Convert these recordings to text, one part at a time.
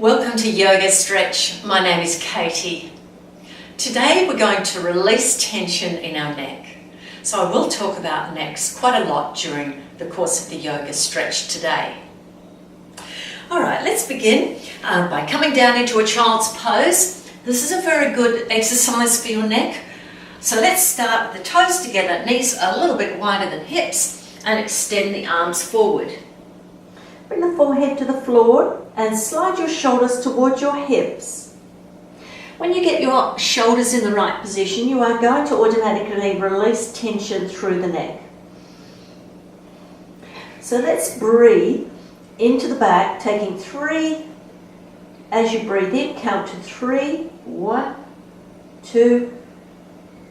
Welcome to Yoga Stretch. My name is Katie. Today we're going to release tension in our neck. So I will talk about necks quite a lot during the course of the yoga stretch today. Alright, let's begin by coming down into a child's pose. This is a very good exercise for your neck. So let's start with the toes together, knees a little bit wider than hips, and extend the arms forward. Bring the forehead to the floor and slide your shoulders towards your hips. When you get your shoulders in the right position, you are going to automatically release tension through the neck. So let's breathe into the back, taking 3. As you breathe in, count to 3. 1, 2,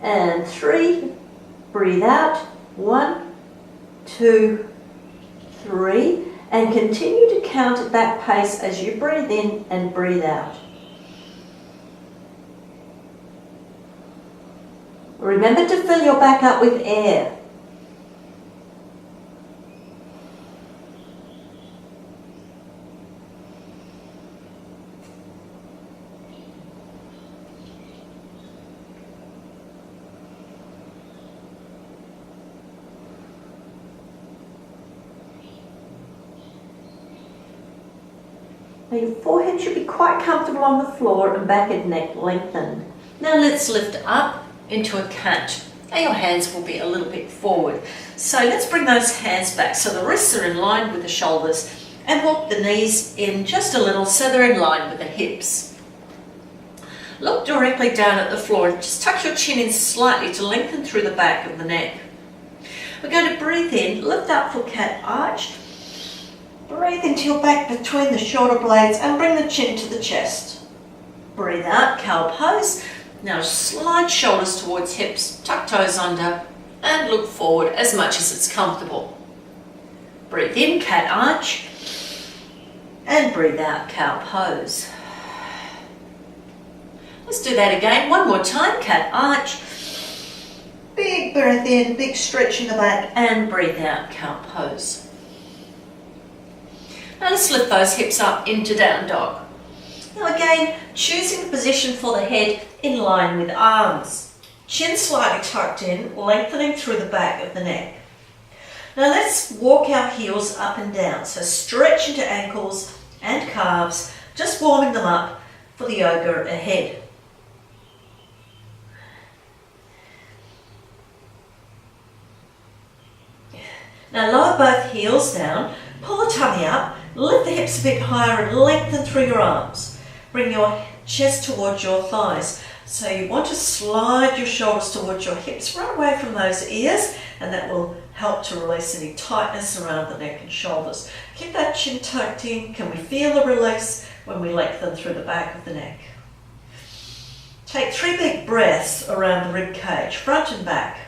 and 3. Breathe out. 1, 2, 3. And continue to count at that pace as you breathe in and breathe out. Remember to fill your back up with air. Now your forehead should be quite comfortable on the floor and back and neck lengthened. Now let's lift up into a cat. Now your hands will be a little bit forward. So let's bring those hands back so the wrists are in line with the shoulders and walk the knees in just a little so they're in line with the hips. Look directly down at the floor and just tuck your chin in slightly to lengthen through the back of the neck. We're going to breathe in, lift up for cat arch. Breathe into your back between the shoulder blades and bring the chin to the chest. Breathe out, cow pose. Now slide shoulders towards hips, tuck toes under and look forward as much as it's comfortable. Breathe in, cat arch, and breathe out, cow pose. Let's do that again, one more time, cat arch. Big breath in, big stretch in the back and breathe out, cow pose. Now let's lift those hips up into down dog. Now again, choosing the position for the head in line with arms. Chin slightly tucked in, lengthening through the back of the neck. Now let's walk our heels up and down. So stretch into ankles and calves, just warming them up for the yoga ahead. Now lower both heels down, pull the tummy up, lift the hips a bit higher and lengthen through your arms. Bring your chest towards your thighs. So you want to slide your shoulders towards your hips, right away from those ears, and that will help to release any tightness around the neck and shoulders. Keep that chin tucked in. Can we feel the release when we lengthen through the back of the neck? Take 3 big breaths around the rib cage, front and back.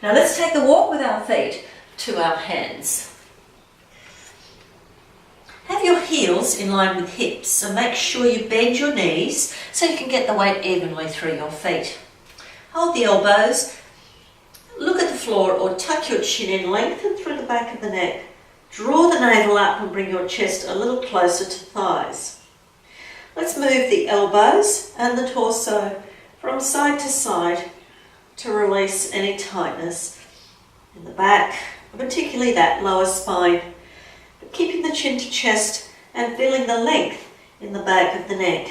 Now let's take a walk with our feet to our hands. Have your heels in line with hips, so make sure you bend your knees so you can get the weight evenly through your feet. Hold the elbows, look at the floor or tuck your chin in, lengthen through the back of the neck. Draw the navel up and bring your chest a little closer to thighs. Let's move the elbows and the torso from side to side to release any tightness in the back, particularly that lower spine, but keeping the chin to chest and feeling the length in the back of the neck.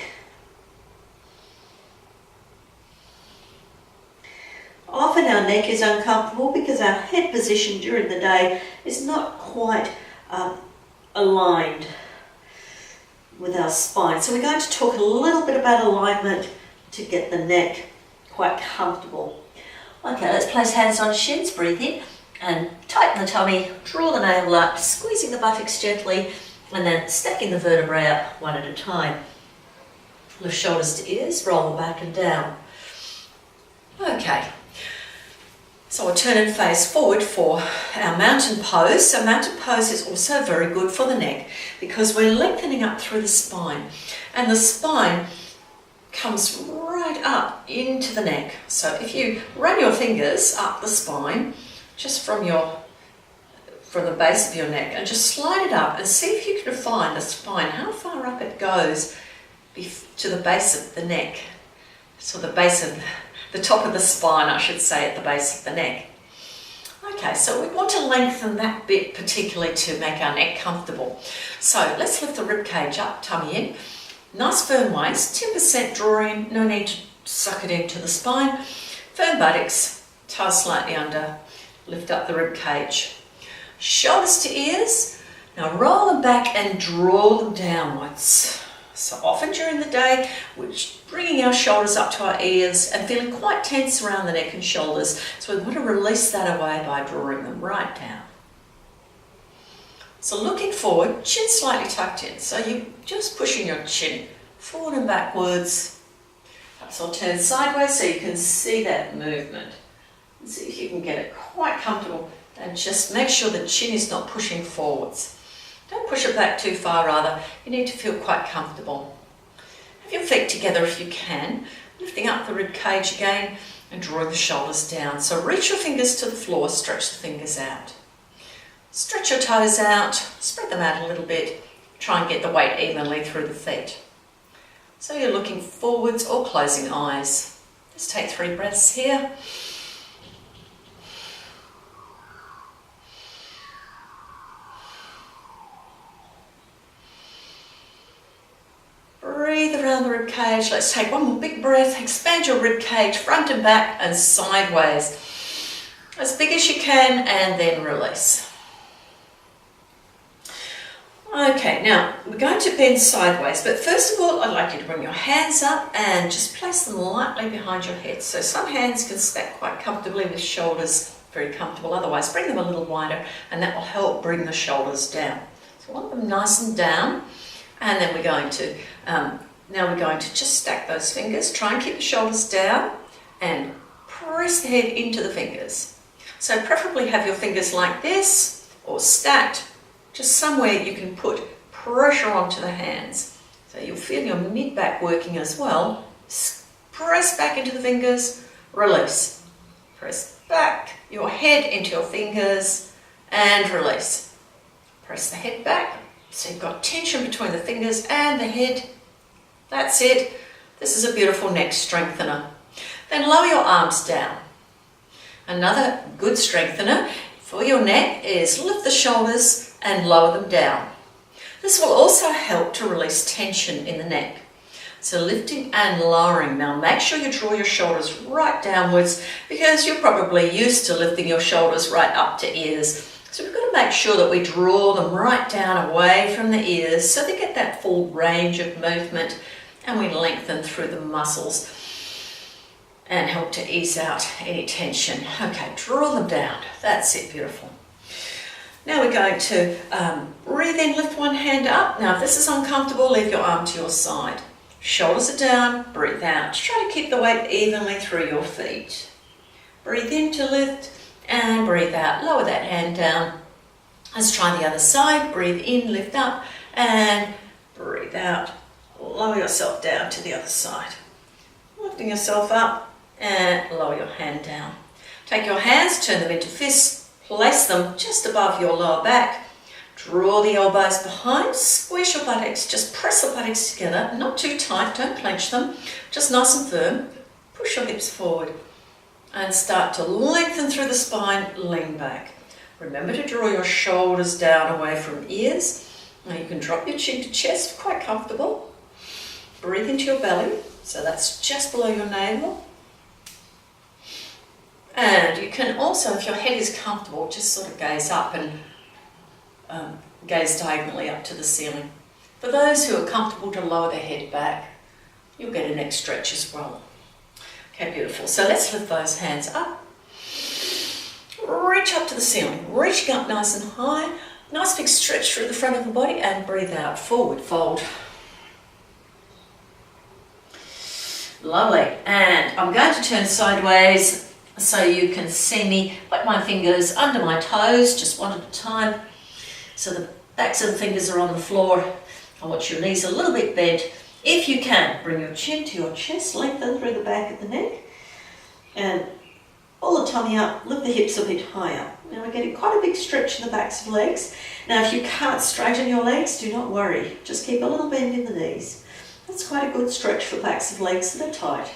Often our neck is uncomfortable because our head position during the day is not quite aligned with our spine. So we're going to talk a little bit about alignment to get the neck quite comfortable. Okay, let's place hands on shins, breathe in and tighten the tummy, draw the navel up, squeezing the buttocks gently and then stacking the vertebrae up one at a time. Lift shoulders to ears, roll the back and down. Okay, so we'll turn and face forward for our mountain pose. So mountain pose is also very good for the neck because we're lengthening up through the spine and the spine comes right up into the neck. So if you run your fingers up the spine, just from the base of your neck, and just slide it up and see if you can find the spine, how far up it goes to the base of the neck. So the base of the top of the spine, I should say, at the base of the neck. Okay, so we want to lengthen that bit particularly to make our neck comfortable. So let's lift the rib cage up, tummy in. Nice firm waist, 10% draw in, no need to suck it into the spine. Firm buttocks, toes slightly under, lift up the rib cage. Shoulders to ears. Now roll them back and draw them downwards. So often during the day, we're bringing our shoulders up to our ears and feeling quite tense around the neck and shoulders. So we want to release that away by drawing them right down. So looking forward, chin slightly tucked in. So you're just pushing your chin forward and backwards. Perhaps I'll turn sideways so you can see that movement. And see if you can get it quite comfortable. And just make sure the chin is not pushing forwards. Don't push it back too far rather. You need to feel quite comfortable. Have your feet together if you can, lifting up the rib cage again and drawing the shoulders down. So reach your fingers to the floor, stretch the fingers out. Stretch your toes out, spread them out a little bit. Try and get the weight evenly through the feet. So you're looking forwards or closing eyes. Just take 3 breaths here. Breathe around the rib cage. Let's take one more big breath. Expand your rib cage front and back and sideways. As big as you can, and then release. Okay, now we're going to bend sideways, but first of all, I'd like you to bring your hands up and just place them lightly behind your head. So some hands can stack quite comfortably with shoulders very comfortable. Otherwise, bring them a little wider, and that will help bring the shoulders down. So I want them nice and down. And then we're going to just stack those fingers. Try and keep the shoulders down and press the head into the fingers. So preferably have your fingers like this or stacked, just somewhere you can put pressure onto the hands. So you'll feel your mid-back working as well. Press back into the fingers, release. Press back your head into your fingers and release. Press the head back. So you've got tension between the fingers and the head. That's it. This is a beautiful neck strengthener. Then lower your arms down. Another good strengthener for your neck is lift the shoulders and lower them down. This will also help to release tension in the neck. So lifting and lowering. Now make sure you draw your shoulders right downwards because you're probably used to lifting your shoulders right up to ears. So we've got to make sure that we draw them right down away from the ears so they get that full range of movement, and we lengthen through the muscles and help to ease out any tension. Okay, draw them down. That's it, beautiful. Now we're going to breathe in, lift one hand up. Now if this is uncomfortable, leave your arm to your side. Shoulders are down, breathe out. Try to keep the weight evenly through your feet. Breathe in to lift. And breathe out, lower that hand down. Let's try the other side. Breathe in, lift up, and breathe out. Lower yourself down to the other side. Lifting yourself up, and lower your hand down. Take your hands, turn them into fists, place them just above your lower back. Draw the elbows behind, squeeze your buttocks, just press the buttocks together, not too tight, don't clench them, just nice and firm. Push your hips forward. And start to lengthen through the spine, lean back. Remember to draw your shoulders down away from ears. Now you can drop your chin to chest, quite comfortable. Breathe into your belly, so that's just below your navel. And you can also, if your head is comfortable, just sort of gaze up and gaze diagonally up to the ceiling. For those who are comfortable to lower their head back, you'll get a neck stretch as well. Okay, beautiful. So let's lift those hands up. Reach up to the ceiling. Reaching up nice and high. Nice big stretch through the front of the body and breathe out. Forward fold. Lovely. And I'm going to turn sideways so you can see me. Put my fingers under my toes, just one at a time. So the backs of the fingers are on the floor. I want your knees a little bit bent. If you can, bring your chin to your chest, lengthen through the back of the neck, and pull the tummy up, lift the hips a bit higher. Now we're getting quite a big stretch in the backs of legs. Now if you can't straighten your legs, do not worry. Just keep a little bend in the knees. That's quite a good stretch for backs of legs that are tight.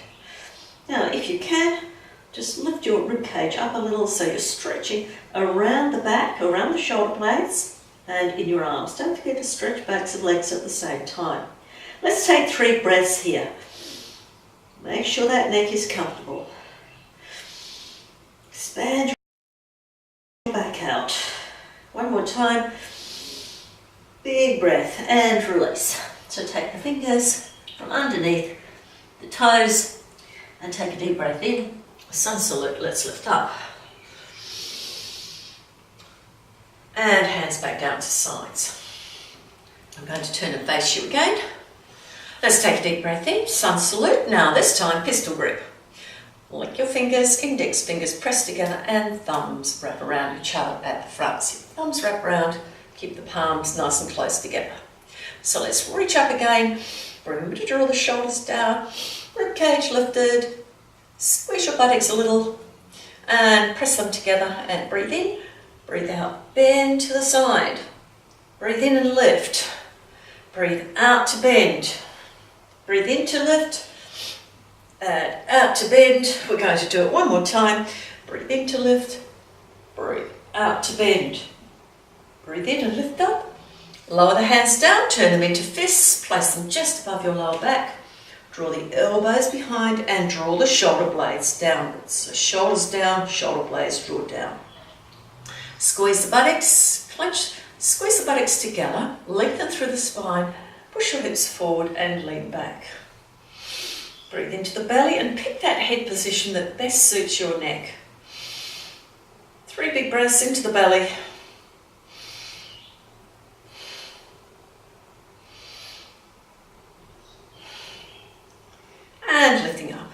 Now if you can, just lift your rib cage up a little so you're stretching around the back, around the shoulder blades and in your arms. Don't forget to stretch backs of legs at the same time. Let's take 3 breaths here. Make sure that neck is comfortable. Expand your back out. One more time. Big breath and release. So take the fingers from underneath the toes and take a deep breath in. Sun salute, let's lift up. And hands back down to sides. I'm going to turn and face you again. Let's take a deep breath in, sun salute. Now this time pistol grip. Link your fingers, index fingers pressed together and thumbs wrap around each other at the front. So your thumbs wrap around, keep the palms nice and close together. So let's reach up again. Remember to draw the shoulders down, rib cage lifted, squeeze your buttocks a little and press them together and breathe in, breathe out, bend to the side. Breathe in and lift. Breathe out to bend. Breathe in to lift and out to bend. We're going to do it one more time. Breathe in to lift, breathe out to bend. Breathe in and lift up. Lower the hands down, turn them into fists, place them just above your lower back. Draw the elbows behind and draw the shoulder blades downwards. So shoulders down, shoulder blades draw down. Squeeze the buttocks, clench, squeeze the buttocks together, lengthen through the spine, push your hips forward and lean back. Breathe into the belly and pick that head position that best suits your neck. 3 big breaths into the belly. And lifting up.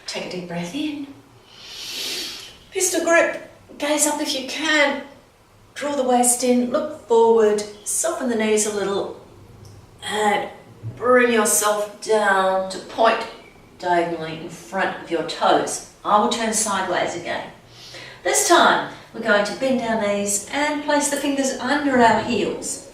Take a deep breath in. Pistol grip, gaze up if you can. Draw the waist in, look forward, soften the knees a little. And bring yourself down to point diagonally in front of your toes. I will turn sideways again. This time we're going to bend our knees and place the fingers under our heels.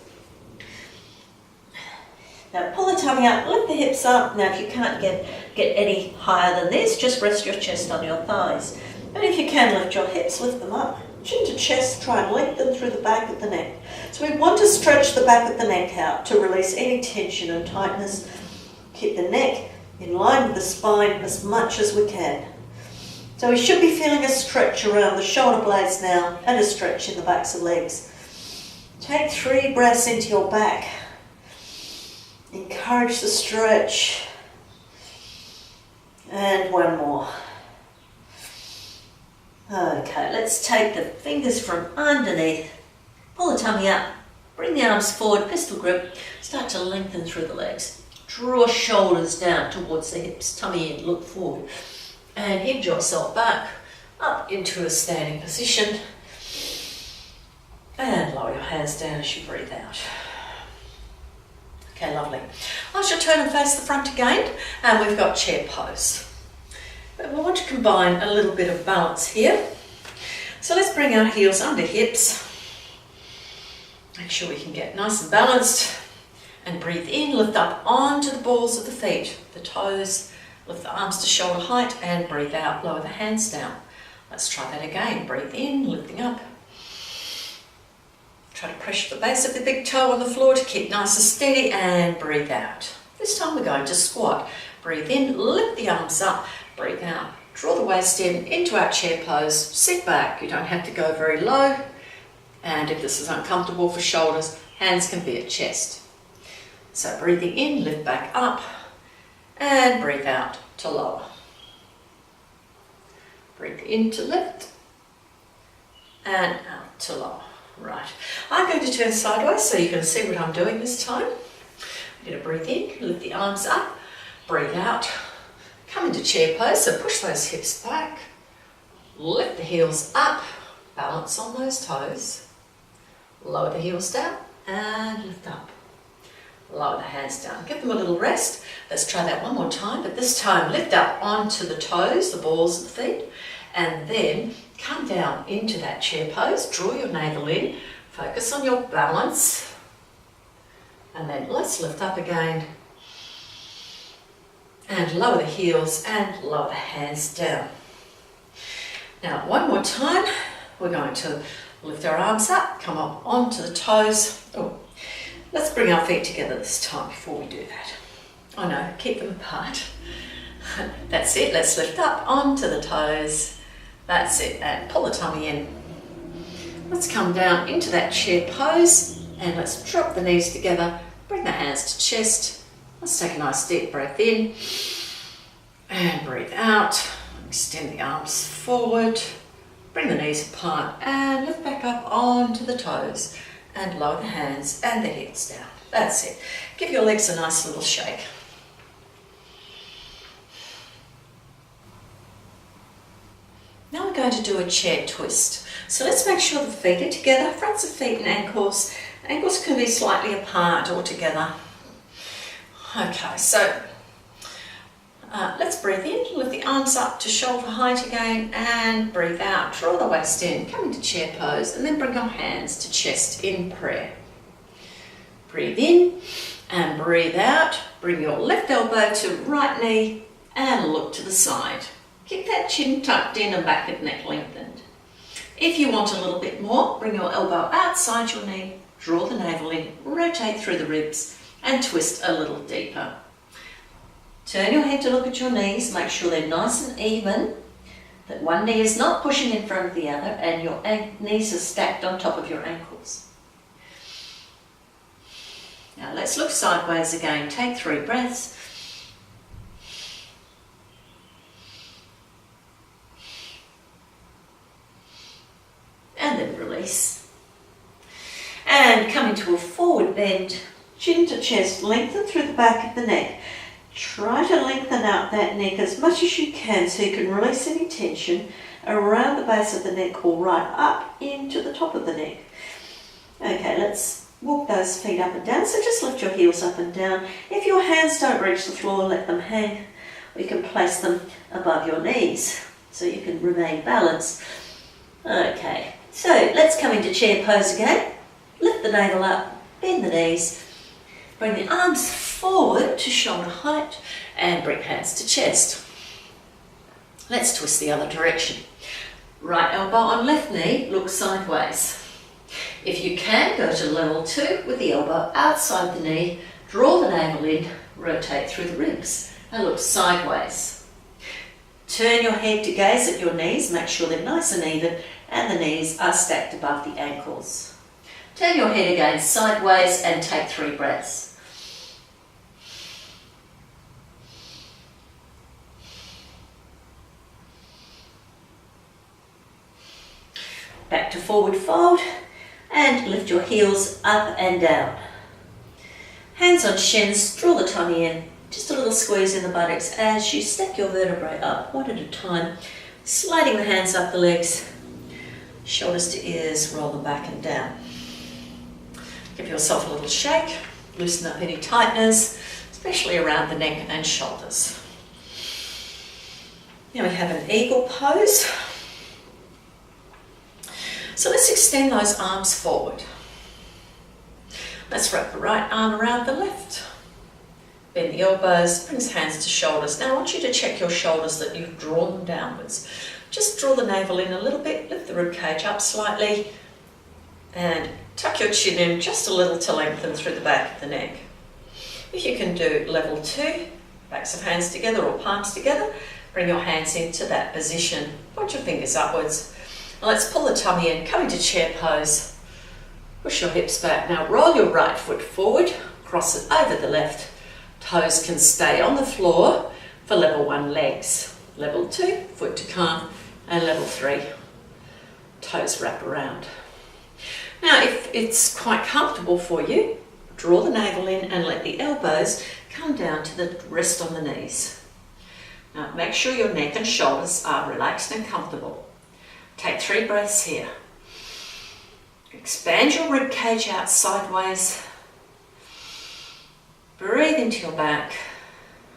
Now pull the tummy up, lift the hips up. Now if you can't get any higher than this, just rest your chest on your thighs. And if you can lift your hips, lift them up. Chin to chest, try and lengthen through the back of the neck. So we want to stretch the back of the neck out to release any tension and tightness. Keep the neck in line with the spine as much as we can. So we should be feeling a stretch around the shoulder blades now and a stretch in the backs of legs. Take 3 breaths into your back. Encourage the stretch. And one more. Okay, let's take the fingers from underneath, pull the tummy up, bring the arms forward, pistol grip, start to lengthen through the legs. Draw shoulders down towards the hips, tummy in, look forward. And hinge yourself back, up into a standing position. And lower your hands down as you breathe out. Okay, lovely. I shall turn and face the front again, and we've got chair pose. But we want to combine a little bit of balance here. So let's bring our heels under hips. Make sure we can get nice and balanced. And breathe in, lift up onto the balls of the feet, the toes, lift the arms to shoulder height and breathe out, lower the hands down. Let's try that again. Breathe in, lifting up. Try to press the base of the big toe on the floor to keep nice and steady and breathe out. This time we're going to squat. Breathe in, lift the arms up. Breathe out, draw the waist in into our chair pose, sit back, you don't have to go very low, and if this is uncomfortable for shoulders, hands can be at chest. So breathing in, lift back up, and breathe out to lower. Breathe in to lift, and out to lower. Right, I'm going to turn sideways so you can see what I'm doing this time. I'm going to breathe in, lift the arms up, breathe out. Come into chair pose, so push those hips back, lift the heels up, balance on those toes, lower the heels down and lift up. Lower the hands down, give them a little rest. Let's try that one more time, but this time lift up onto the toes, the balls of the feet, and then come down into that chair pose, draw your navel in, focus on your balance, and then let's lift up again and lower the heels and lower the hands down. Now one more time, we're going to lift our arms up, come up onto the toes. Oh, let's bring our feet together this time before we do that. I know, keep them apart. That's it, let's lift up onto the toes. That's it, and pull the tummy in. Let's come down into that chair pose and let's drop the knees together, bring the hands to chest. Let's take a nice deep breath in and breathe out. Extend the arms forward, bring the knees apart and lift back up onto the toes and lower the hands and the hips down. That's it. Give your legs a nice little shake. Now we're going to do a chair twist. So let's make sure the feet are together, fronts of feet and ankles. Ankles can be slightly apart or together. Okay, so let's breathe in, lift the arms up to shoulder height again and breathe out. Draw the waist in, come into chair pose and then bring your hands to chest in prayer. Breathe in and breathe out. Bring your left elbow to right knee and look to the side. Keep that chin tucked in and back of neck lengthened. If you want a little bit more, bring your elbow outside your knee, draw the navel in, rotate through the ribs and twist a little deeper. Turn your head to look at your knees, make sure they're nice and even, that one knee is not pushing in front of the other and your knees are stacked on top of your ankles. Now let's look sideways again. Take 3 breaths. And then release. And come into a forward bend, chin to chest, lengthen through the back of the neck. Try to lengthen out that neck as much as you can so you can release any tension around the base of the neck or right up into the top of the neck. Okay, let's walk those feet up and down. So just lift your heels up and down. If your hands don't reach the floor, let them hang. Or you can place them above your knees so you can remain balanced. Okay, so let's come into chair pose again. Lift the navel up, bend the knees, bring the arms forward to shoulder height and bring hands to chest. Let's twist the other direction. Right elbow on left knee, look sideways. If you can, go to level 2 with the elbow outside the knee, draw the navel in, rotate through the ribs and look sideways. Turn your head to gaze at your knees, make sure they're nice and even and the knees are stacked above the ankles. Turn your head again sideways and take 3 breaths. Back to forward fold and lift your heels up and down. Hands on shins, draw the tummy in, just a little squeeze in the buttocks as you stack your vertebrae up one at a time, sliding the hands up the legs, shoulders to ears, roll them back and down. Give yourself a little shake, loosen up any tightness, especially around the neck and shoulders. Now we have an eagle pose. So let's extend those arms forward. Let's wrap the right arm around the left. Bend the elbows, bring the hands to shoulders. Now I want you to check your shoulders that you've drawn them downwards. Just draw the navel in a little bit, lift the rib cage up slightly and tuck your chin in just a little to lengthen through the back of the neck. If you can do level 2, backs of hands together or palms together, bring your hands into that position. Point your fingers upwards. Now let's pull the tummy in, come into chair pose. Push your hips back. Now roll your right foot forward, cross it over the left. Toes can stay on the floor for level 1 legs. Level 2, foot to calf, and level 3, toes wrap around. Now if it's quite comfortable for you, draw the navel in and let the elbows come down to the rest on the knees. Now make sure your neck and shoulders are relaxed and comfortable. Take 3 breaths here. Expand your rib cage out sideways. Breathe into your back.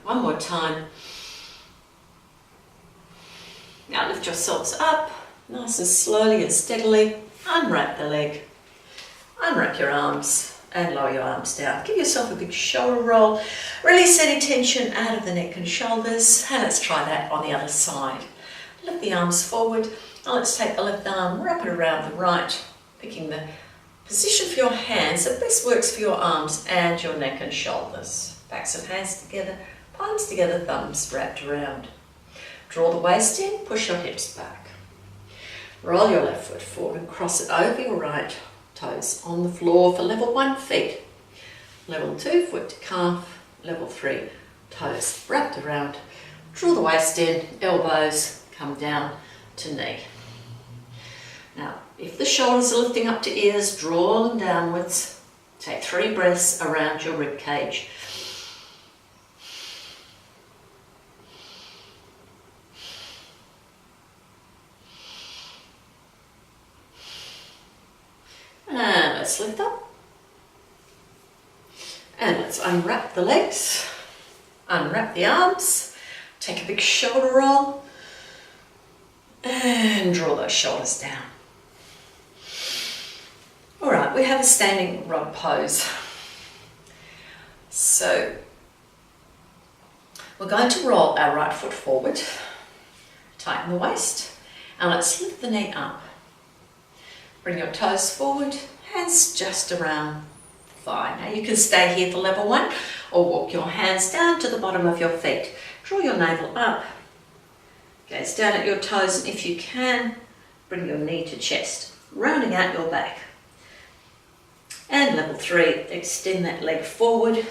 One more time. Now lift yourselves up, nice and slowly and steadily. Unwrap the leg, unwrap your arms and lower your arms down. Give yourself a big shoulder roll. Release any tension out of the neck and shoulders. And let's try that on the other side. Lift the arms forward. Now let's take the left arm, wrap it around the right, picking the position for your hands that best works for your arms and your neck and shoulders. Backs of hands together, palms together, thumbs wrapped around. Draw the waist in, push your hips back. Roll your left foot forward and cross it over your right toes on the floor for level 1 feet. Level 2, foot to calf. Level 3, toes wrapped around. Draw the waist in, elbows come down to knee. Now, if the shoulders are lifting up to ears, draw them downwards. Take 3 breaths around your rib cage. And let's lift up. And let's unwrap the legs, unwrap the arms, take a big shoulder roll, and draw those shoulders down. All right, we have a standing rod pose. So we're going to roll our right foot forward, tighten the waist, and let's lift the knee up. Bring your toes forward, hands just around the thigh. Now you can stay here for level 1 or walk your hands down to the bottom of your feet. Draw your navel up, gaze down at your toes, and if you can, bring your knee to chest, rounding out your back. And level 3, extend that leg forward.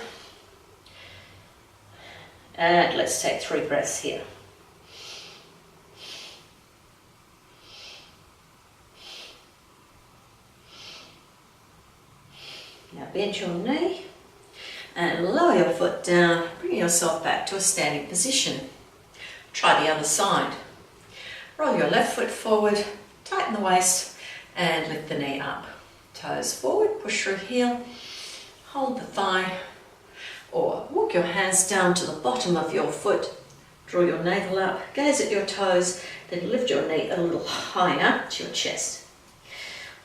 And let's take 3 breaths here. Now bend your knee and lower your foot down, bringing yourself back to a standing position. Try the other side. Roll your left foot forward, tighten the waist and lift the knee up. Toes forward, push through heel, hold the thigh, or walk your hands down to the bottom of your foot. Draw your navel up, gaze at your toes, then lift your knee a little higher to your chest.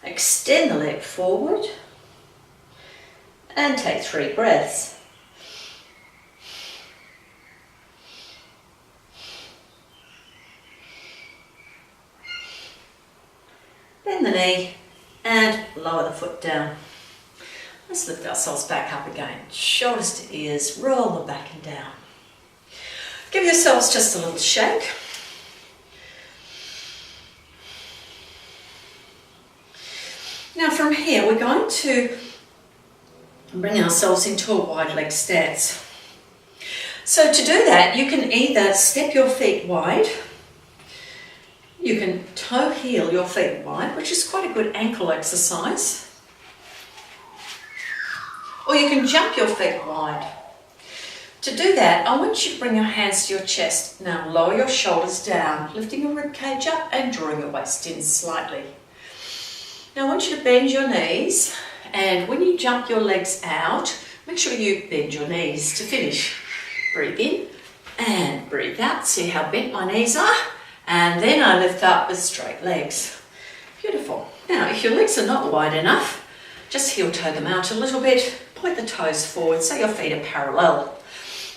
Extend the leg forward and take 3 breaths. Bend the knee and lower the foot down. Let's lift ourselves back up again. Shoulders to ears, roll them back and down. Give yourselves just a little shake. Now from here we're going to bring ourselves into a wide leg stance. So to do that, you can either step your feet wide, you can toe heel your feet wide, which is quite a good ankle exercise, or you can jump your feet wide. To do that, I want you to bring your hands to your chest. Now lower your shoulders down, lifting your rib cage up and drawing your waist in slightly. Now I want you to bend your knees, and when you jump your legs out, make sure you bend your knees to finish. Breathe in and breathe out. See how bent my knees are? And then I lift up with straight legs. Beautiful. Now, if your legs are not wide enough, just heel toe them out a little bit. Point the toes forward so your feet are parallel.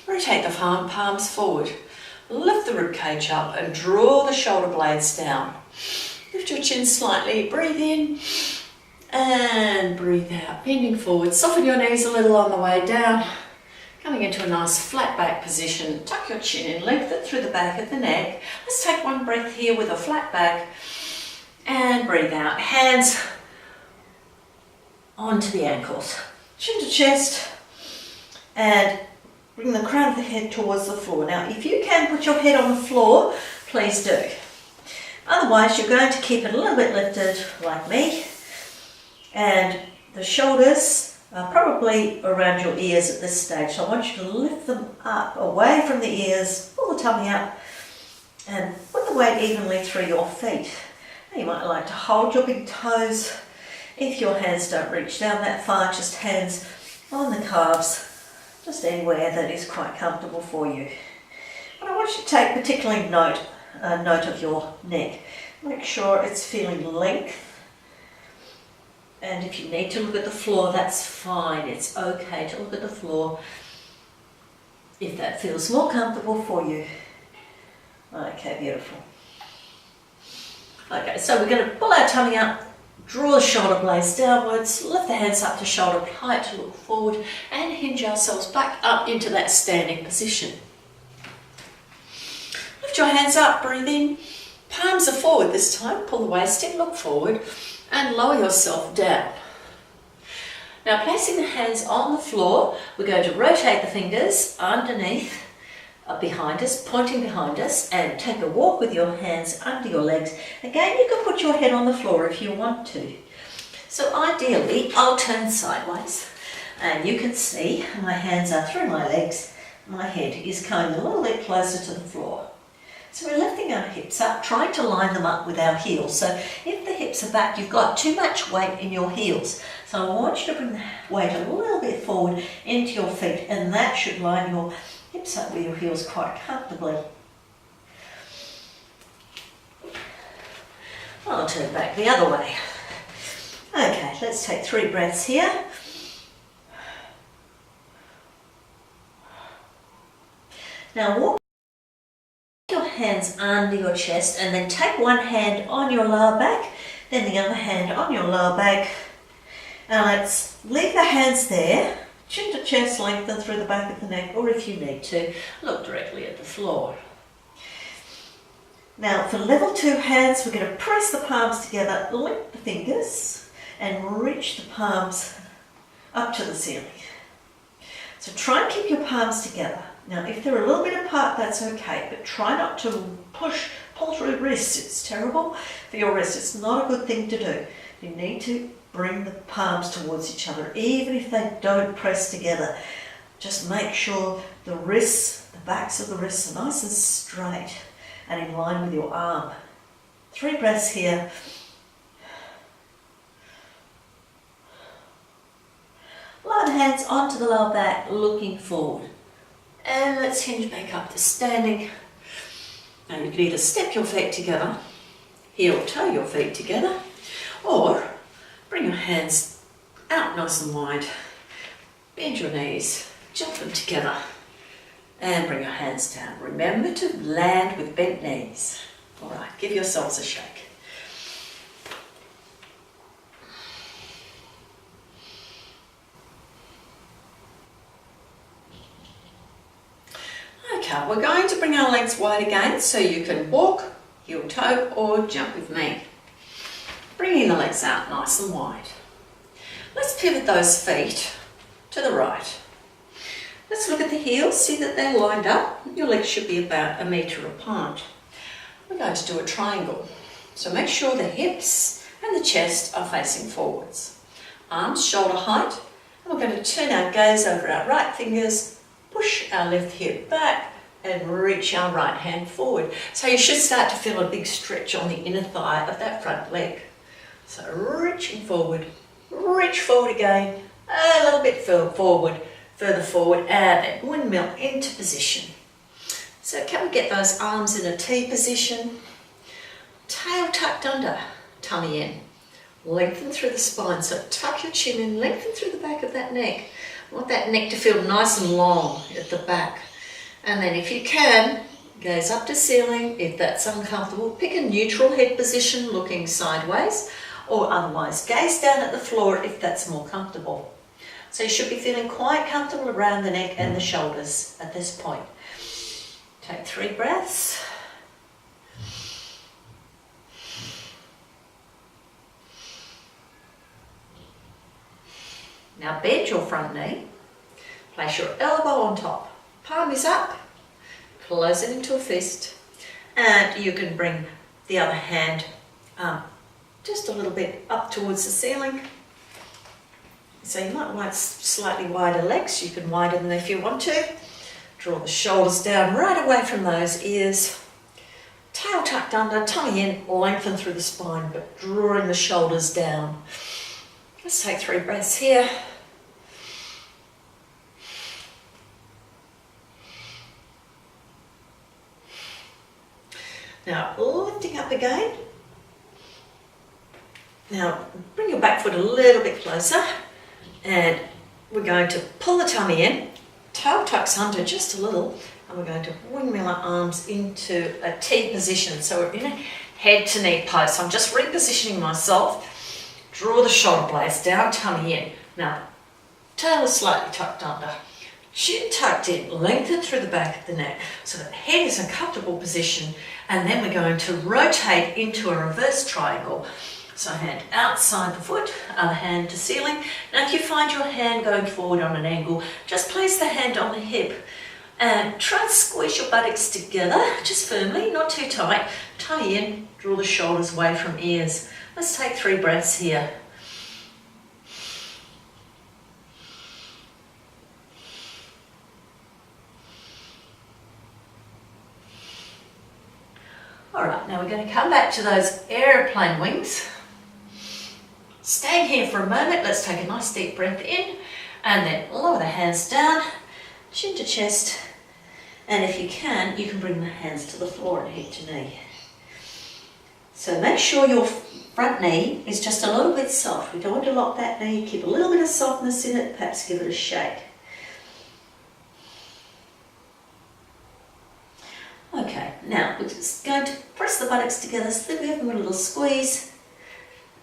Rotate the palms forward. Lift the rib cage up and draw the shoulder blades down. Lift your chin slightly. Breathe in and breathe out. Bending forward. Soften your knees a little on the way down. Coming into a nice flat back position. Tuck your chin in, lengthen it through the back of the neck. Let's take 1 breath here with a flat back and breathe out. Hands onto the ankles. Chin to chest and bring the crown of the head towards the floor. Now if you can put your head on the floor, please do. Otherwise you're going to keep it a little bit lifted like me, and the shoulders are probably around your ears at this stage, so I want you to lift them up away from the ears, pull the tummy up and put the weight evenly through your feet. Now you might like to hold your big toes. If your hands don't reach down that far, just hands on the calves, just anywhere that is quite comfortable for you. But I want you to take particularly note note of your neck. Make sure it's feeling length. And if you need to look at the floor, that's fine. It's okay to look at the floor if that feels more comfortable for you. Okay, beautiful. Okay, so we're going to pull our tummy up, draw the shoulder blades downwards, lift the hands up to shoulder height to look forward, and hinge ourselves back up into that standing position. Lift your hands up, breathe in. Palms are forward this time. Pull the waist in, look forward, and lower yourself down. Now, placing the hands on the floor, we're going to rotate the fingers underneath, behind us, pointing behind us, and take a walk with your hands under your legs. Again, you can put your head on the floor if you want to. So ideally, I'll turn sideways, and you can see my hands are through my legs. My head is coming a little bit closer to the floor. So we're lifting our hips up, trying to line them up with our heels. So if the hips are back, you've got too much weight in your heels. So I want you to bring the weight a little bit forward into your feet, and that should line your hips up with your heels quite comfortably. I'll turn back the other way. Okay, let's take 3 breaths here. Now walk your hands under your chest, and then take one hand on your lower back, then the other hand on your lower back. Now let's leave the hands there, chin to chest, lengthen through the back of the neck, or if you need to, look directly at the floor. Now for level 2 hands, we're going to press the palms together, link the fingers, and reach the palms up to the ceiling. So try and keep your palms together. Now if they're a little bit apart, that's okay, but try not to pull through wrists. It's terrible for your wrists. It's not a good thing to do. You need to bring the palms towards each other, even if they don't press together. Just make sure the wrists, the backs of the wrists are nice and straight and in line with your arm. 3 breaths here. Lower the hands onto the lower back, looking forward. And let's hinge back up to standing. Now you can either step your feet together, heel toe your feet together, or bring your hands out nice and wide, bend your knees, jump them together, and bring your hands down. Remember to land with bent knees. All right, give yourselves a shake. Okay, we're going to bring our legs wide again, so you can walk, heel toe, or jump with me. Bringing the legs out nice and wide. Let's pivot those feet to the right. Let's look at the heels, see that they're lined up. Your legs should be about 1 metre apart. We're going to do a triangle. So make sure the hips and the chest are facing forwards. Arms shoulder height, and we're going to turn our gaze over our right fingers, push our left hip back, and reach our right hand forward. So you should start to feel a big stretch on the inner thigh of that front leg. So reaching forward, reach forward again, a little bit further forward, and then windmill into position. So can we get those arms in a T position? Tail tucked under, tummy in. Lengthen through the spine, so tuck your chin in, lengthen through the back of that neck. I want that neck to feel nice and long at the back. And then if you can, gaze up to ceiling. If that's uncomfortable, pick a neutral head position looking sideways, or otherwise gaze down at the floor if that's more comfortable. So you should be feeling quite comfortable around the neck and the shoulders at this point. Take 3 breaths. Now bend your front knee, place your elbow on top, palm is up, close it into a fist, and you can bring the other hand just a little bit up towards the ceiling. So you might want slightly wider legs, you can widen them if you want to. Draw the shoulders down right away from those ears. Tail tucked under, tummy in, lengthen through the spine, but drawing the shoulders down. Let's take 3 breaths here. Now, lifting up again. Now, bring your back foot a little bit closer, and we're going to pull the tummy in, tail tucks under just a little, and we're going to windmill our arms into a T position. So we're in a head to knee pose. So I'm just repositioning myself. Draw the shoulder blades down, tummy in. Now, tail is slightly tucked under. Chin tucked in, lengthen through the back of the neck so that the head is in a comfortable position, and then we're going to rotate into a reverse triangle. So hand outside the foot, other hand to ceiling. Now if you find your hand going forward on an angle, just place the hand on the hip and try and squeeze your buttocks together, just firmly, not too tight. Tummy in, draw the shoulders away from ears. Let's take 3 breaths here. All right, now we're going to come back to those airplane wings. Staying here for a moment, let's take a nice deep breath in and then lower the hands down, chin to chest, and if you can bring the hands to the floor and hip to knee. So make sure your front knee is just a little bit soft. We don't want to lock that knee, keep a little bit of softness in it, perhaps give it a shake. Okay, now we're just going to press the buttocks together so that we have a little squeeze.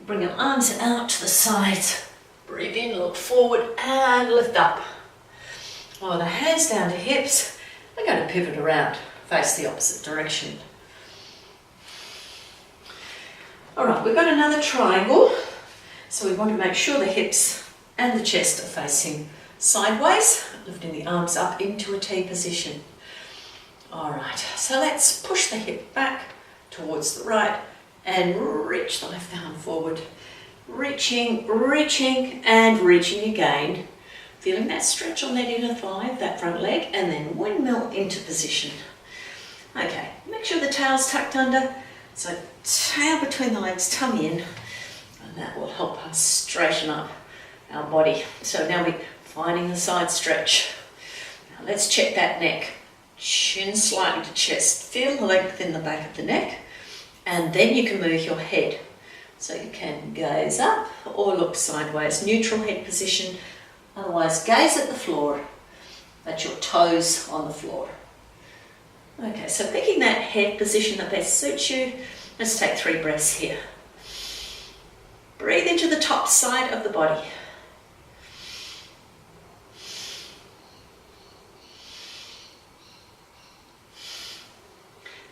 Bring your arms out to the sides. Breathe in, look forward and lift up. Lower the hands down to hips. We're going to pivot around, face the opposite direction. All right, we've got another triangle. So we want to make sure the hips and the chest are facing sideways, lifting the arms up into a T position. All right, so let's push the hip back towards the right and reach the left arm forward. Reaching, reaching, and reaching again. Feeling that stretch on that inner thigh, that front leg, and then windmill into position. Okay, make sure the tail's tucked under. So tail between the legs, tummy in, and that will help us straighten up our body. So now we're finding the side stretch. Now let's check that neck. Chin slightly to chest. Feel the length in the back of the neck, and then you can move your head. So you can gaze up or look sideways, neutral head position. Otherwise, gaze at the floor. That's your toes on the floor. Okay, so picking that head position that best suits you, let's take 3 breaths here. Breathe into the top side of the body.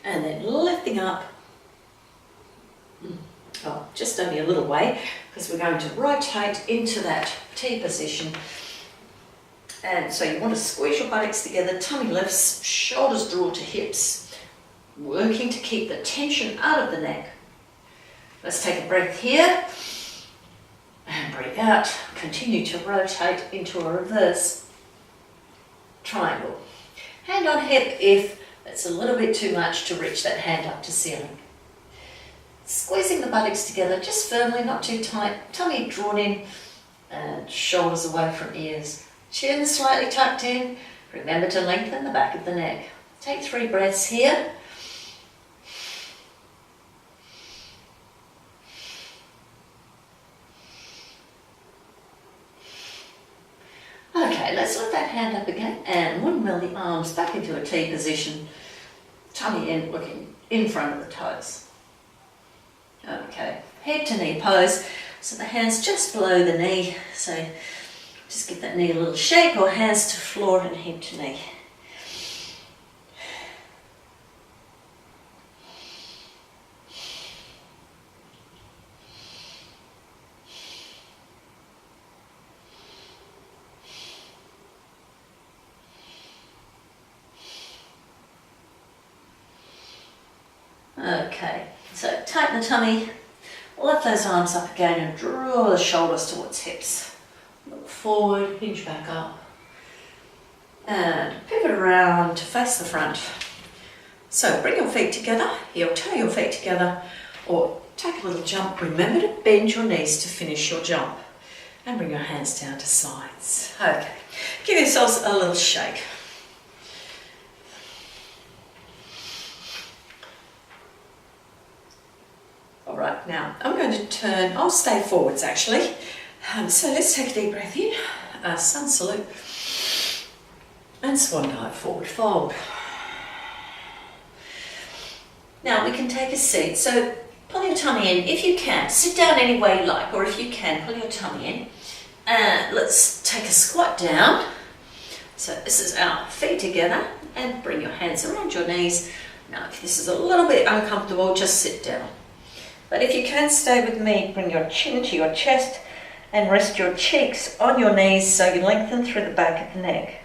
And then lifting up, just only a little way, because we're going to rotate into that T position. And so you want to squeeze your buttocks together, tummy lifts, shoulders draw to hips, working to keep the tension out of the neck. Let's take a breath here, and breathe out. Continue to rotate into a reverse triangle. Hand on hip if it's a little bit too much to reach that hand up to ceiling. Squeezing the buttocks together, just firmly, not too tight. Tummy drawn in and shoulders away from ears. Chin slightly tucked in. Remember to lengthen the back of the neck. Take 3 breaths here. Okay, let's lift that hand up again and windmill the arms back into a T position. Tummy in, looking in front of the toes. Okay, head to knee pose. So the hands just below the knee. So just give that knee a little shake, or hands to floor and head to knee. Okay, so tighten the tummy, lift those arms up again and draw the shoulders towards hips. Look forward, hinge back up, and pivot around to face the front. So bring your feet together, heel toe your feet together, or take a little jump. Remember to bend your knees to finish your jump, and bring your hands down to sides. Okay, give yourselves a little shake. All right, now I'm going to turn, I'll stay forwards actually. So let's take a deep breath in, sun salute, and swan dive, forward fold. Now we can take a seat, so pull your tummy in if you can. Sit down any way you like, or if you can, pull your tummy in. And let's take a squat down. So this is our feet together, and bring your hands around your knees. Now if this is a little bit uncomfortable, just sit down. But if you can stay with me, bring your chin to your chest and rest your cheeks on your knees so you lengthen through the back of the neck.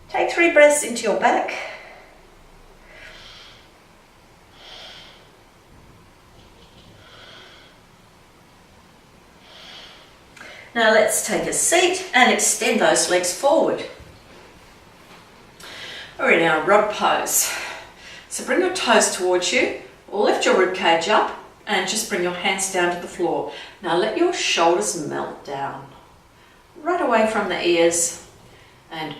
Take 3 breaths into your back. Now let's take a seat and extend those legs forward. We're in our rod pose. So bring your toes towards you, lift your rib cage up, and just bring your hands down to the floor. Now let your shoulders melt down, right away from the ears, and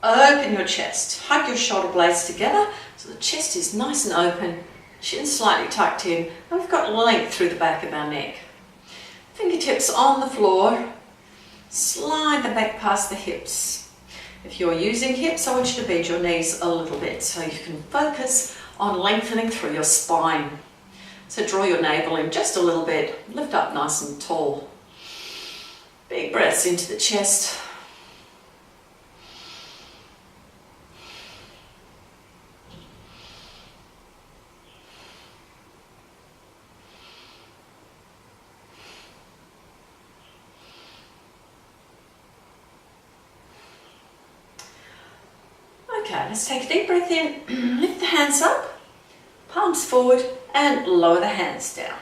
open your chest. Hug your shoulder blades together so the chest is nice and open, chin slightly tucked in, and we've got length through the back of our neck. Fingertips on the floor, slide them back past the hips. If you're using hips, I want you to bend your knees a little bit so you can focus on lengthening through your spine. So draw your navel in just a little bit, lift up nice and tall. Big breaths into the chest. Okay, let's take a deep breath in, lift the hands up, palms forward, and lower the hands down.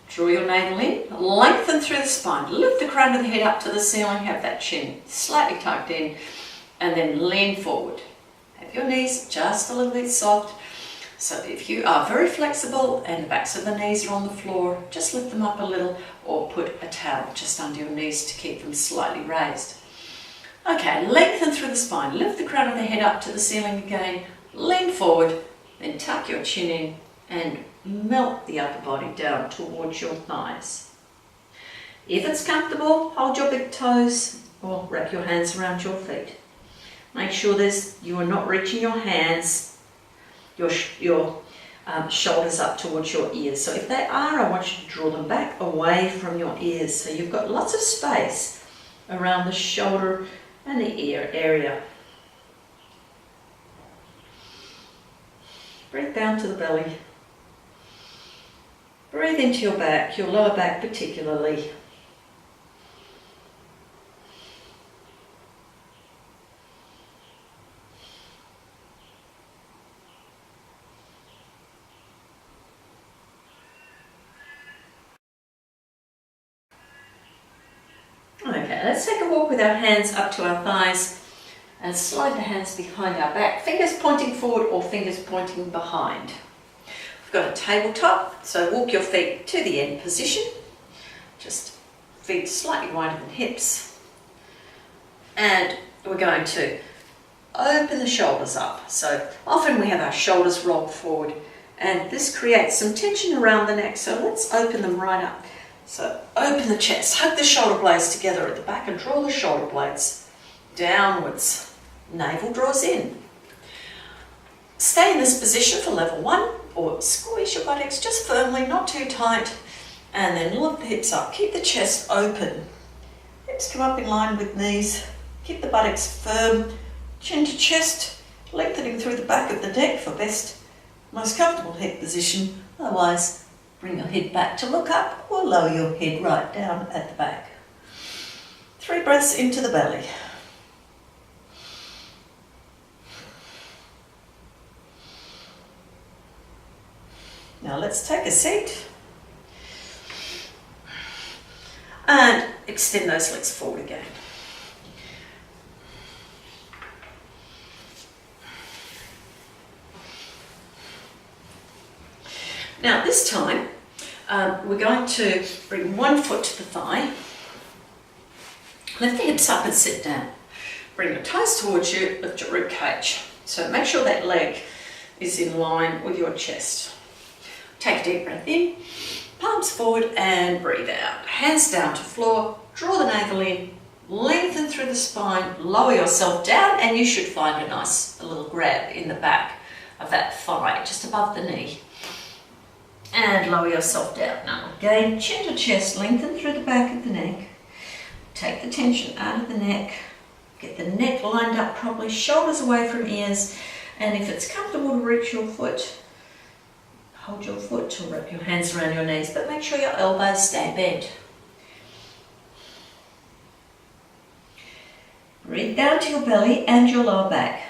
Draw your navel in, lengthen through the spine, lift the crown of the head up to the ceiling, have that chin slightly tucked in, and then lean forward. Have your knees just a little bit soft. So if you are very flexible and the backs of the knees are on the floor, just lift them up a little or put a towel just under your knees to keep them slightly raised. Okay, lengthen through the spine, lift the crown of the head up to the ceiling again, lean forward, then tuck your chin in and melt the upper body down towards your thighs. If it's comfortable, hold your big toes or wrap your hands around your feet. Make sure you are not reaching your hands, your shoulders up towards your ears. So if they are, I want you to draw them back away from your ears so you've got lots of space around the shoulder and the ear area. Breathe down to the belly. Breathe into your back, your lower back particularly. Okay, let's take a walk with our hands up to our thighs and slide the hands behind our back, fingers pointing forward or fingers pointing behind. We've got a tabletop, so walk your feet to the end position, just feet slightly wider than hips. And we're going to open the shoulders up. So often we have our shoulders rolled forward and this creates some tension around the neck, so let's open them right up. So open the chest, hug the shoulder blades together at the back and draw the shoulder blades downwards. Navel draws in. Stay in this position for level 1 or squeeze your buttocks just firmly, not too tight, and then lift the hips up. Keep the chest open. Hips come up in line with knees. Keep the buttocks firm, chin to chest, lengthening through the back of the neck for best, most comfortable head position. Otherwise, bring your head back to look up or lower your head right down at the back. 3 breaths into the belly. Now let's take a seat and extend those legs forward again. Now this time we're going to bring one foot to the thigh, lift the hips up and sit down. Bring your toes towards you, lift your rib cage. So make sure that leg is in line with your chest. Take a deep breath in, palms forward and breathe out. Hands down to floor, draw the navel in, lengthen through the spine, lower yourself down, and you should find a little grab in the back of that thigh, just above the knee. And lower yourself down. Now again, chin to chest, lengthen through the back of the neck. Take the tension out of the neck. Get the neck lined up properly, shoulders away from ears. And if it's comfortable to reach your foot, hold your foot or wrap your hands around your knees, but make sure your elbows stay bent. Breathe down to your belly and your lower back.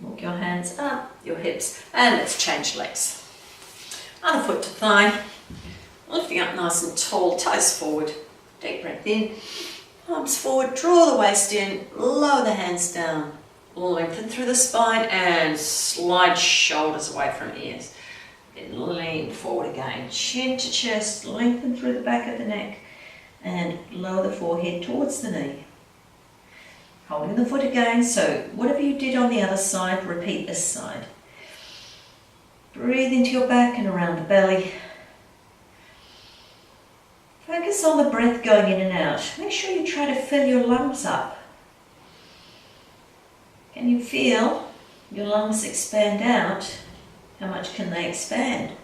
Walk your hands up, your hips, and let's change legs. Other foot to thigh, lifting up nice and tall, toes forward. Deep breath in, palms forward, draw the waist in, lower the hands down, lengthen through the spine and slide shoulders away from ears. Then lean forward again, chin to chest, lengthen through the back of the neck and lower the forehead towards the knee. Holding the foot again, so whatever you did on the other side, repeat this side. Breathe into your back and around the belly. Focus on the breath going in and out. Make sure you try to fill your lungs up. Can you feel your lungs expand out? How much can they expand?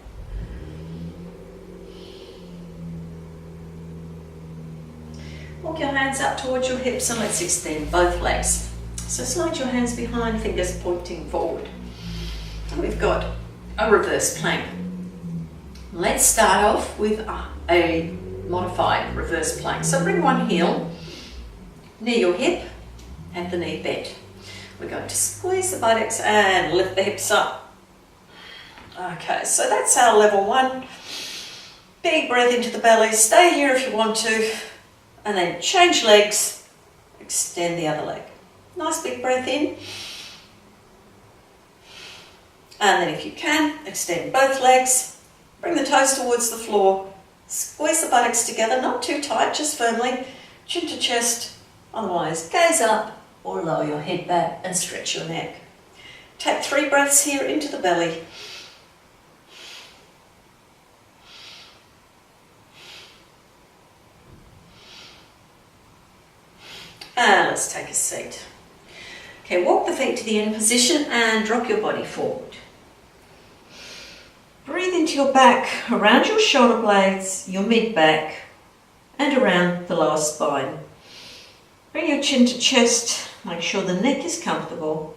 Walk your hands up towards your hips and let's extend both legs. So slide your hands behind, fingers pointing forward. And we've got a reverse plank. Let's start off with a modified reverse plank. So bring one heel near your hip and the knee bent. We're going to squeeze the buttocks and lift the hips up. Okay, so that's our level one. Big breath into the belly. Stay here if you want to. And then change legs. Extend the other leg. Nice big breath in. And then if you can, extend both legs. Bring the toes towards the floor. Squeeze the buttocks together, not too tight, just firmly. Chin to chest. Otherwise, gaze up or lower your head back and stretch your neck. Take 3 breaths here into the belly. And let's take a seat. Okay, walk the feet to the end position and drop your body forward. Breathe into your back, around your shoulder blades, your mid-back, and around the lower spine. Bring your chin to chest, make sure the neck is comfortable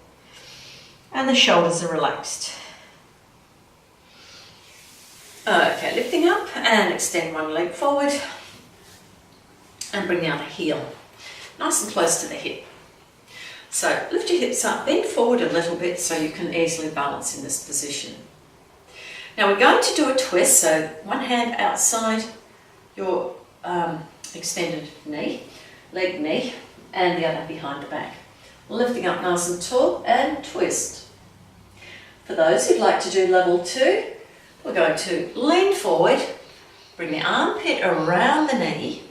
and the shoulders are relaxed. Okay, lifting up and extend one leg forward and bring the other heel nice and close to the hip. So lift your hips up, bend forward a little bit so you can easily balance in this position. Now we're going to do a twist, so one hand outside your extended knee, leg knee, and the other behind the back. Lifting up nice and tall and twist. For those who'd like to do level 2, we're going to lean forward, bring the armpit around the knee,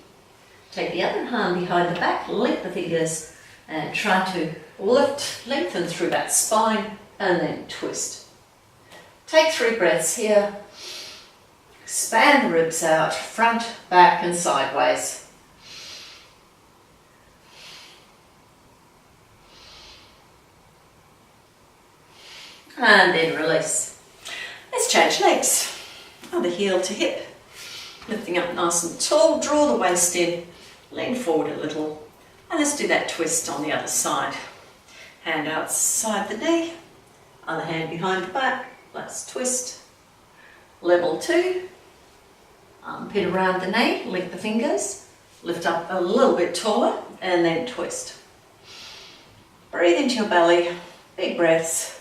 take the other hand behind the back, link the fingers, and try to lengthen through that spine, and then twist. Take 3 breaths here. Expand the ribs out, front, back, and sideways. And then release. Let's change legs. Other heel to hip. Lifting up nice and tall, draw the waist in, lean forward a little. And let's do that twist on the other side. Hand outside the knee, other hand behind the back. Let's twist. Level 2. Armpit around the knee, link the fingers, lift up a little bit taller, and then twist. Breathe into your belly, big breaths.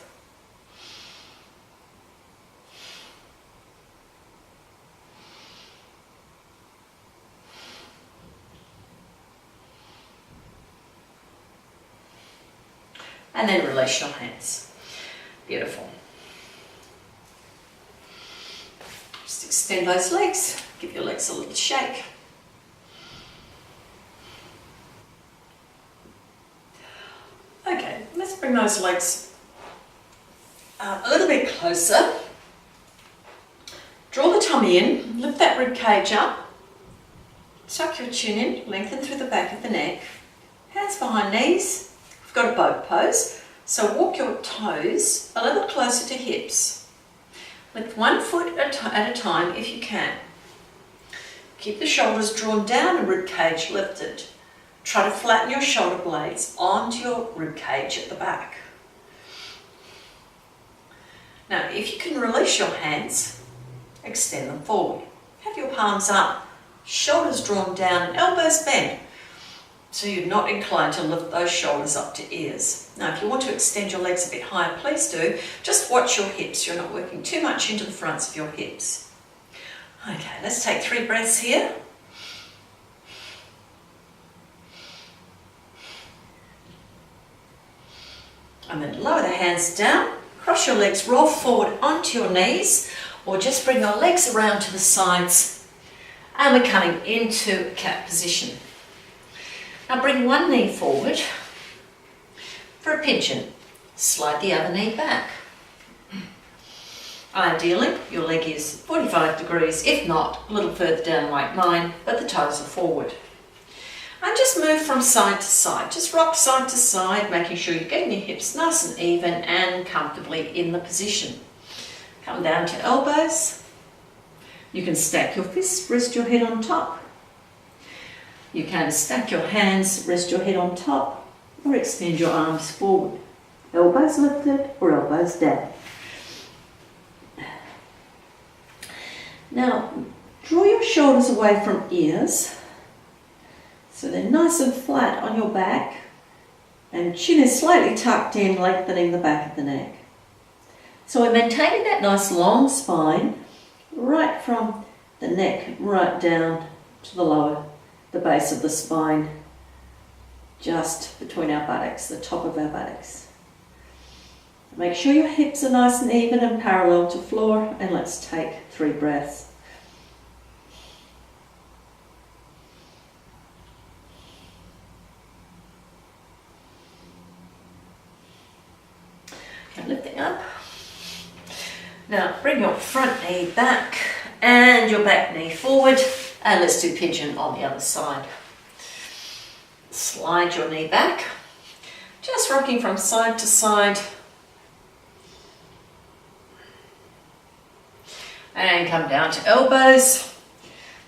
And then release your hands. Beautiful. Just extend those legs, give your legs a little shake. Let's bring those legs a little bit closer. Draw the tummy in, lift that rib cage up, tuck your chin in, lengthen through the back of the neck, hands behind knees. We've got a boat pose, so walk your toes a little closer to hips. Lift one foot at a time if you can. Keep the shoulders drawn down and rib cage lifted. Try to flatten your shoulder blades onto your rib cage at the back. Now, if you can release your hands, extend them forward. Have your palms up, shoulders drawn down and elbows bent. So you're not inclined to lift those shoulders up to ears. Now, if you want to extend your legs a bit higher, please do. Just watch your hips. You're not working too much into the fronts of your hips. Okay, let's take 3 breaths here. And then lower the hands down. Cross your legs, roll forward onto your knees, or just bring your legs around to the sides. And we're coming into cat position. Now bring one knee forward for a pigeon. Slide the other knee back. Ideally, your leg is 45 degrees, if not a little further down like mine, but the toes are forward. And just move from side to side. Just rock side to side, making sure you're getting your hips nice and even and comfortably in the position. Come down to elbows. You can stack your fists, rest your head on top. You can stack your hands, rest your head on top, or extend your arms forward. Elbows lifted or elbows down. Now, draw your shoulders away from ears, so they're nice and flat on your back, and chin is slightly tucked in, lengthening the back of the neck. So we're maintaining that nice long spine, right from the neck right down to the base of the spine, just between our buttocks, the top of our buttocks. Make sure your hips are nice and even and parallel to floor, and let's take 3 breaths. And lifting up. Now bring your front knee back and your back knee forward, and let's do pigeon on the other side. Slide your knee back, just rocking from side to side. And come down to elbows.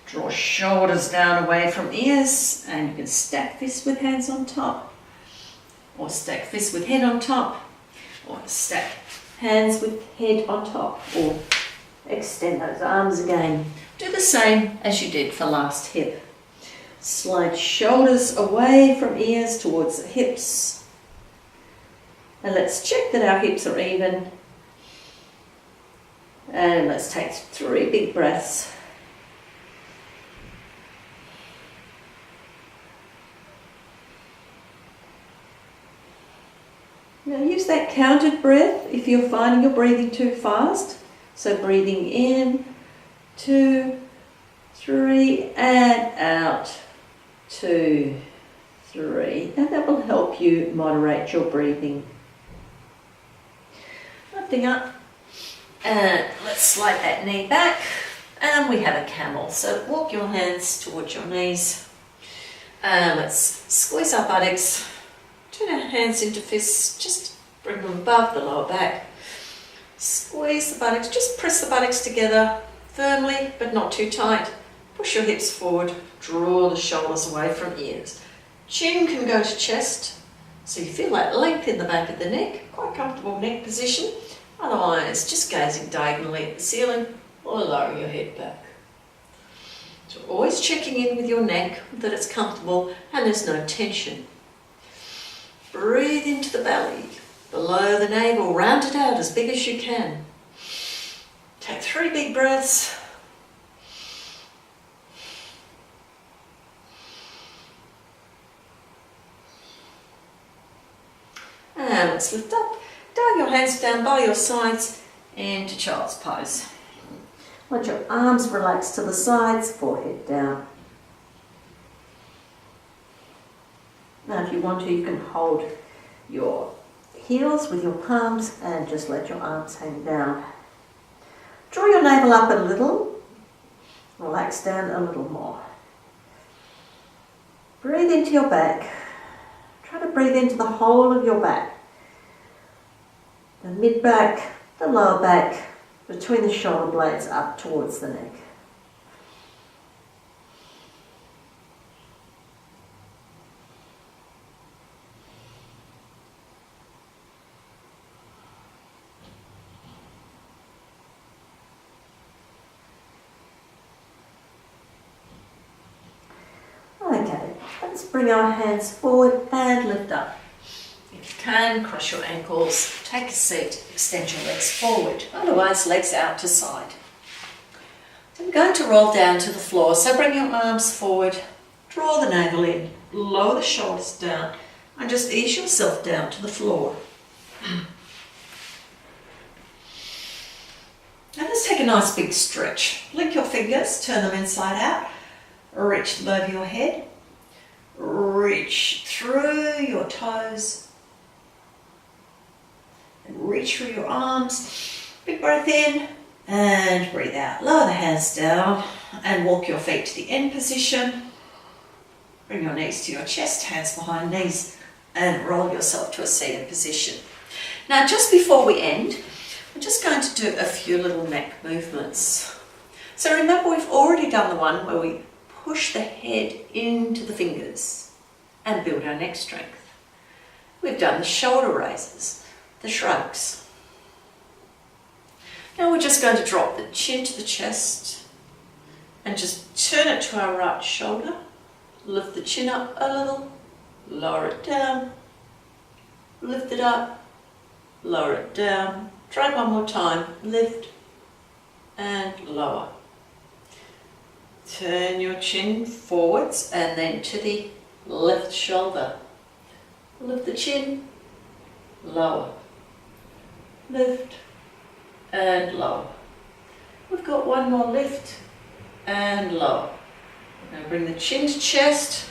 Draw shoulders down away from ears, and you can stack fists with hands on top, or stack fists with head on top, or stack hands with head on top, or extend those arms again. Do the same as you did for last hip. Slide shoulders away from ears towards the hips. And let's check that our hips are even. And let's take 3 big breaths. Now use that counted breath if you're finding you're breathing too fast. So breathing in, 2, 3, and out, 2, 3. And that will help you moderate your breathing. Lifting up. And let's slide that knee back, and we have a camel. So walk your hands towards your knees, and let's squeeze our buttocks, turn our hands into fists, just bring them above the lower back. Squeeze the buttocks, just press the buttocks together firmly but not too tight. Push your hips forward, draw the shoulders away from ears. Chin can go to chest, so you feel that length in the back of the neck, quite comfortable neck position. Otherwise, just gazing diagonally at the ceiling or lowering your head back. So always checking in with your neck that it's comfortable and there's no tension. Breathe into the belly, below the navel, round it out as big as you can. Take 3 big breaths. And let's lift up. Dive your hands down by your sides into child's pose. Let your arms relax to the sides, forehead down. Now if you want to, you can hold your heels with your palms and just let your arms hang down. Draw your navel up a little, relax down a little more. Breathe into your back. Try to breathe into the whole of your back. The mid-back, the lower back, between the shoulder blades up towards the neck. Okay, let's bring our hands forward and lift up. If you can, cross your ankles, take a seat, extend your legs forward, otherwise legs out to side. So we're going to roll down to the floor, so bring your arms forward, draw the navel in, lower the shoulders down, and just ease yourself down to the floor. And let's take a nice big stretch. Link your fingers, turn them inside out, reach them over your head, reach through your toes, and reach through your arms. Big breath in and breathe out. Lower the hands down and walk your feet to the end position. Bring your knees to your chest, hands behind knees, and roll yourself to a seated position. Now, just before we end, we're just going to do a few little neck movements. So remember, we've already done the one where we push the head into the fingers and build our neck strength. We've done the shoulder raises, the shrugs. Now we're just going to drop the chin to the chest and just turn it to our right shoulder. Lift the chin up a little, lower it down, lift it up, lower it down. Try one more time, lift and lower. Turn your chin forwards and then to the left shoulder. Lift the chin, lower, lift and lower. We've got one more lift and lower. Now bring the chin to chest,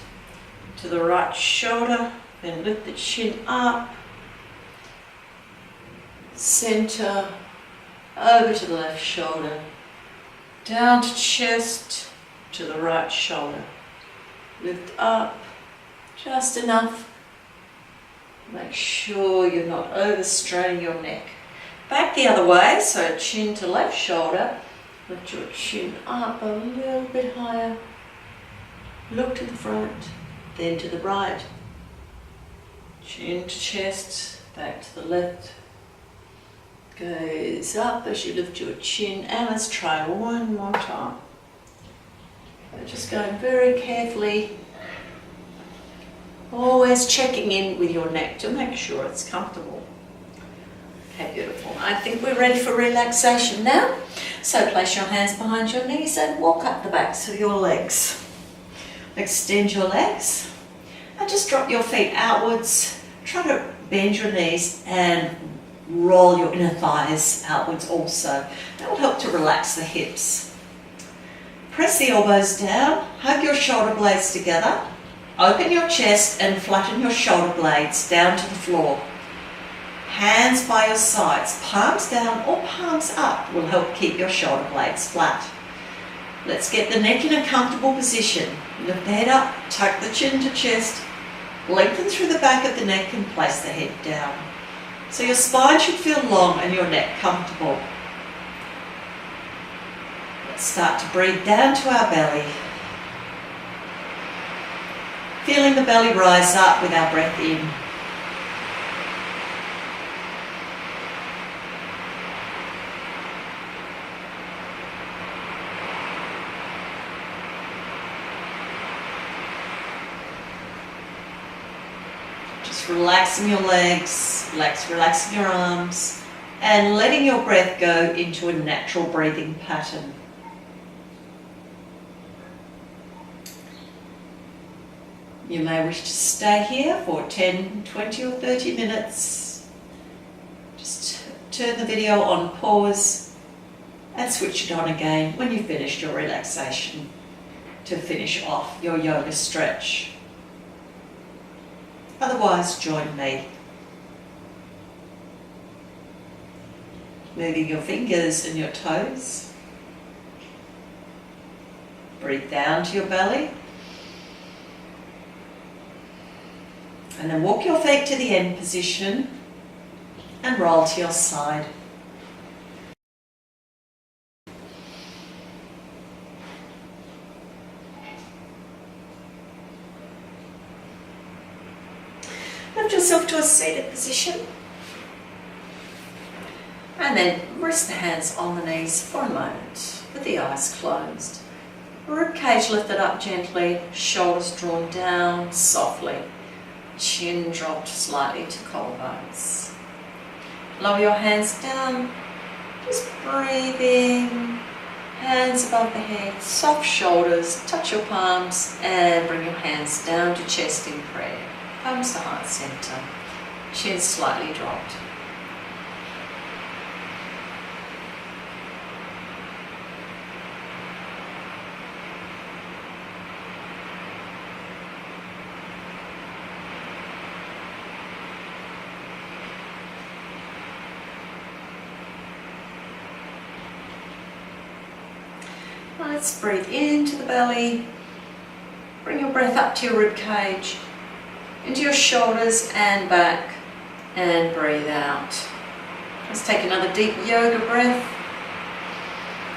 to the right shoulder, then lift the chin up, center, over to the left shoulder, down to chest, to the right shoulder. Lift up, just enough. Make sure you're not overstraining your neck. Back the other way, so chin to left shoulder. Lift your chin up a little bit higher. Look to the front, then to the right. Chin to chest, back to the left. Goes up as you lift your chin, and let's try one more time. So just going very carefully, always checking in with your neck to make sure it's comfortable. Okay, beautiful. I think we're ready for relaxation now. So place your hands behind your knees and walk up the backs of your legs. Extend your legs and just drop your feet outwards. Try to bend your knees and roll your inner thighs outwards also. That will help to relax the hips. Press the elbows down, hug your shoulder blades together, open your chest and flatten your shoulder blades down to the floor. Hands by your sides, palms down or palms up will help keep your shoulder blades flat. Let's get the neck in a comfortable position. Lift the head up, tuck the chin to chest, lengthen through the back of the neck and place the head down. So your spine should feel long and your neck comfortable. Let's start to breathe down to our belly. Feeling the belly rise up with our breath in. Relaxing your legs, relaxing your arms, and letting your breath go into a natural breathing pattern. You may wish to stay here for 10, 20 or 30 minutes. Just turn the video on pause and switch it on again when you've finished your relaxation to finish off your yoga stretch. Otherwise, join me. moving your fingers and your toes. Breathe down to your belly. And then walk your feet to the end position and roll to your side. Lift yourself to a seated position. And then rest the hands on the knees for a moment with the eyes closed. Rib cage lifted up gently, shoulders drawn down softly. Chin dropped slightly to collarbones. Lower your hands down, just breathing. Hands above the head, soft shoulders, touch your palms and bring your hands down to chest in prayer. Palms to heart center, chin slightly dropped. Let's breathe into the belly. Bring your breath up to your rib cage, into your shoulders and back, and breathe out. Let's take another deep yoga breath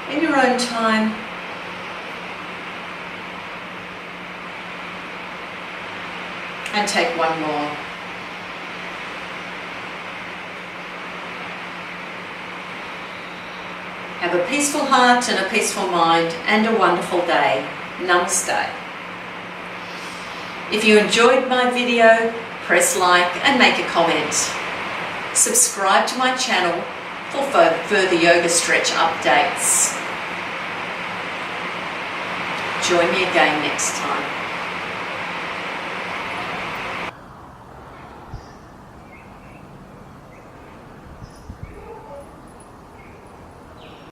in your own time. And take one more. Have a peaceful heart and a peaceful mind and a wonderful day. Namaste. If you enjoyed my video, press like and make a comment. Subscribe to my channel for further yoga stretch updates. Join me again next time.